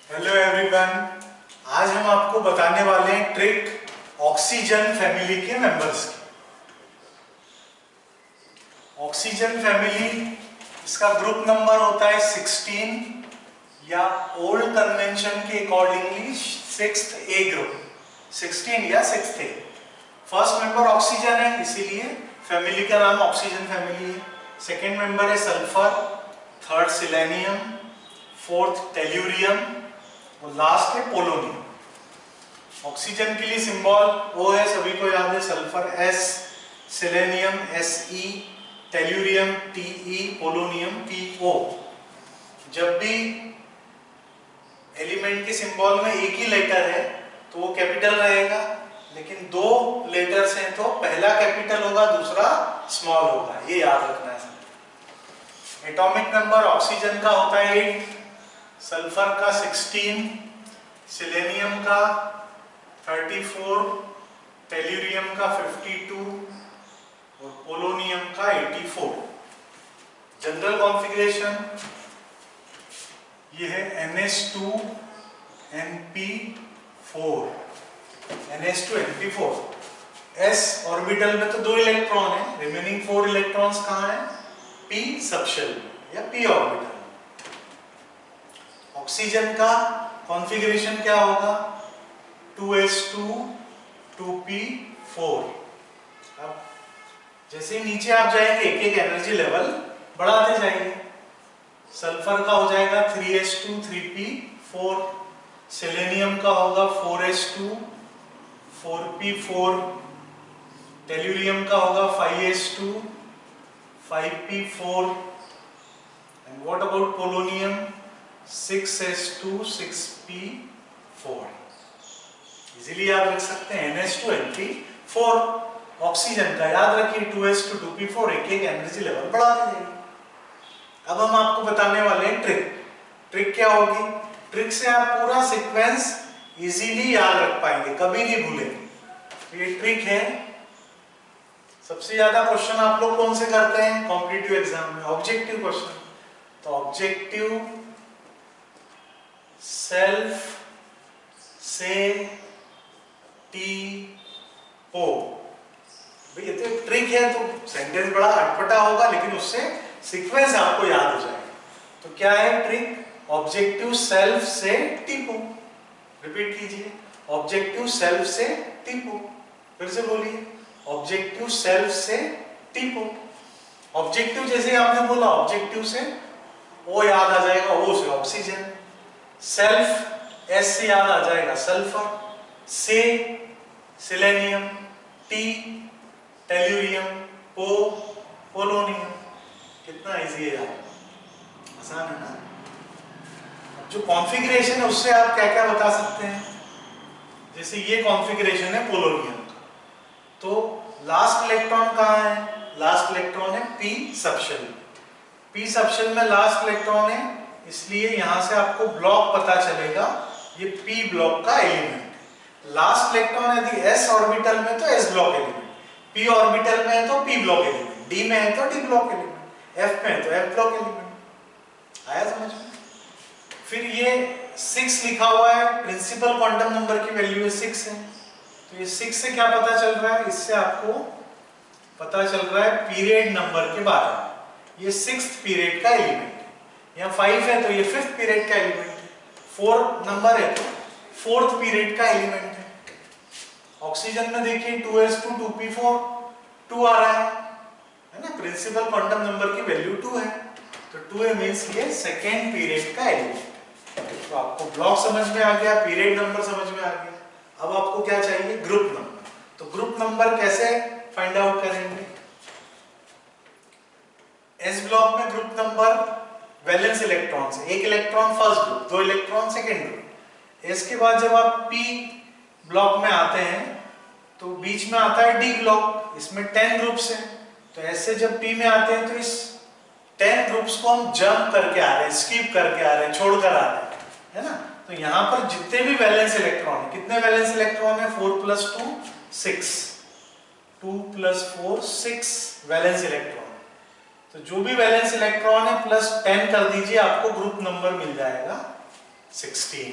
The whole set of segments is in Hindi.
हेलो एवरीवन, आज हम आपको बताने वाले हैं ट्रिक ऑक्सीजन फैमिली के मेंबर्स की। ऑक्सीजन फैमिली, इसका ग्रुप नंबर होता है 16 या ओल्ड कन्वेंशन के अकॉर्डिंगली 6th ए ग्रुप, 16 या 6th ए। फर्स्ट मेंबर ऑक्सीजन है, इसीलिए फैमिली का नाम ऑक्सीजन फैमिली है। सेकेंड मेंबर है sulphur, third selenium, fourth tellurium और लास्ट है पोलोनियम। ऑक्सीजन के लिए सिंबल O है, सभी को याद है, sulphur S, selenium Se, tellurium Te, polonium Po। जब भी एलिमेंट के सिंबल में एक ही लेटर है तो वो कैपिटल रहेगा, लेकिन दो लेटर्स हैं तो पहला कैपिटल होगा, दूसरा स्मॉल होगा, ये याद रखना है। एटॉमिक नंबर ऑक्सीजन का होता है 8, सल्फर का 16, सिलेनियम का 34, टेल्यूरियम का 52 और पोलोनियम का 84। जनरल कॉन्फ़िगरेशन ये है NH2 NP4, NH2 NP4। s orbital में तो 2 इलेक्ट्रॉन है, रिमेनिंग 4 इलेक्ट्रॉन्स कहाँ हैं? p सबशेल या p ऑर्बिटल। ऑक्सीजन का कॉन्फ़िगरेशन क्या होगा? 2s2 2p4। अब जैसे ही नीचे आप जाएंगे एक एक एनर्जी लेवल बढ़ाते जाएंगे। सल्फर का हो जाएगा 3s2 3p4, सेलेनियम का होगा 4s2 4p4, टेल्यूरियम का होगा 5s2 5p4 and what about polonium 6s2 6p4। Easily याद रख सकते हैं NH2 NP4। ऑक्सीजन का याद रखिए 2s2 2p4, एक एक एनर्जी लेवल बढ़ा दीजिए। अब हम आपको बताने वाले हैं ट्रिक क्या होगी? ट्रिक से आप पूरा सीक्वेंस इजीली याद रख पाएंगे, कभी नहीं भूलेंगे। ये ट्रिक है। सबसे ज्यादा क्वेश्चन आप लोग कौन से करते हैं कॉम्पिटिटिव एग्जाम में? Objective question. तो ऑब्जेक्टिव सेल्फ से टी पो, ये तो एक ट्रिक है, तो सेंटेंस बड़ा अटपटा होगा लेकिन उससे सीक्वेंस आपको याद हो जाएगा। तो क्या है ट्रिक? ऑब्जेक्टिव सेल्फ से टीपो। रिपीट कीजिए, ऑब्जेक्टिव सेल्फ से टीपो। फिर से बोलिए, ऑब्जेक्टिव सेल्फ से टीपो। ऑब्जेक्टिव जैसे आपने बोला, ऑब्जेक्टिव से ओ याद आ जाएगा, ओ से ऑक्सीजन। सेल्फ S से याद आ जाएगा सल्फर, से सिलेनियम, टी टेल्यूरियम, पो पोलोनियम। कितना इजी है यार, आसान है ना? जो कॉन्फ़िगरेशन है उससे आप क्या क्या बता सकते हैं? जैसे ये कॉन्फ़िगरेशन है पोलोनियम का, तो लास्ट इलेक्ट्रॉन कहाँ है? लास्ट इलेक्ट्रॉन है p सबशेल। p सबशेल में लास्ट इलेक्ट्रॉन है, इसलिए यहां से आपको ब्लॉक पता चलेगा, ये p ब्लॉक का एलिमेंट है। लास्ट इलेक्ट्रॉन यदि s ऑर्बिटल में तो s block element, p orbital में है तो p ब्लॉक एलिमेंट, d में है तो d ब्लॉक एलिमेंट, f में है तो f ब्लॉक एलिमेंट। आया समझ में? फिर ये 6 लिखा हुआ है, प्रिंसिपल क्वांटम नंबर की वैल्यू 6 है। तो ये 6 से क्या पता चल रहा है? इससे आपको पता चल रहा है पीरियड नंबर के बारे में। ये 6th पीरियड का एलिमेंट है। यहाँ 5 है तो ये 5th पीरियड का एलिमेंट है। 4 नंबर है तो 4th पीरियड का एलिमेंट है। ऑक्सीजन में देखिए 2s2 2p4, 2 आ रहा है ना? प्रिंसिपल क्वांटम नंबर की वैल्यू 2 है, तो 2 मींस ये सेकेंड पीरियड का एलिमेंट। तो आपको ब्लॉक समझ में आ गया, पीरियड नंबर समझ में आ गया। अब आपको क्या चाहिए? Group number. तो ग्रुप नंबर कैसे फाइंड आउट करेंगे? S ब्लॉक में ग्रुप नंबर वैलेंस इलेक्ट्रॉन से, एक electron first group, 2 electron second group. S के बाद जब आप P ब्लॉक में आते हैं तो बीच में आता है D ब्लॉक, इसमें 10 ग्रुप्स हैं। तो S से जब P में आते हैं तो इस 10 ग्रुप्स को हम जंप करके आ रहे हैं, स्किप करके आ रहे हैं, छोड़कर आ रहे हैं, है ना? तो यहाँ पर जितने भी वैलेंस इलेक्ट्रॉन है, कितने वैलेंस इलेक्ट्रॉन है? 4 + 2 6, 2 + 4 6 वैलेंस इलेक्ट्रॉन। तो जो भी वैलेंस इलेक्ट्रॉन है +10 कर दीजिए, आपको ग्रुप नंबर मिल जाएगा 16।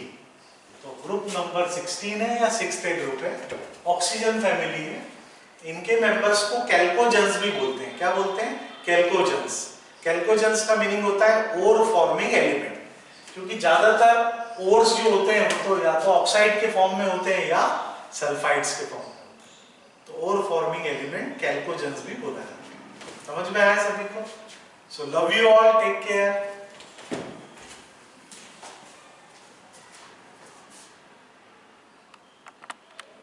तो ग्रुप नंबर 16 है या 6th ग्रुप है, ऑक्सीजन फैमिली है। इनके मेंबर्स को कैल्कोजेंस भी बोलते हैं। क्या बोलते हैं? कैल्कोजेंस। कैल्कोजेंस का मीनिंग होता है ओर फॉर्मिंग एलिमेंट, क्योंकि ज्यादातर ओर्स जो होते हैं तो या तो ऑक्साइड के फॉर्म में होते हैं या सल्फाइड्स के फॉर्म में होते हैं। तो ओर फॉर्मिंग एलिमेंट कैल्कोजेंस भी बोला जाता है। समझ में आया सभी को? So love you all, take care.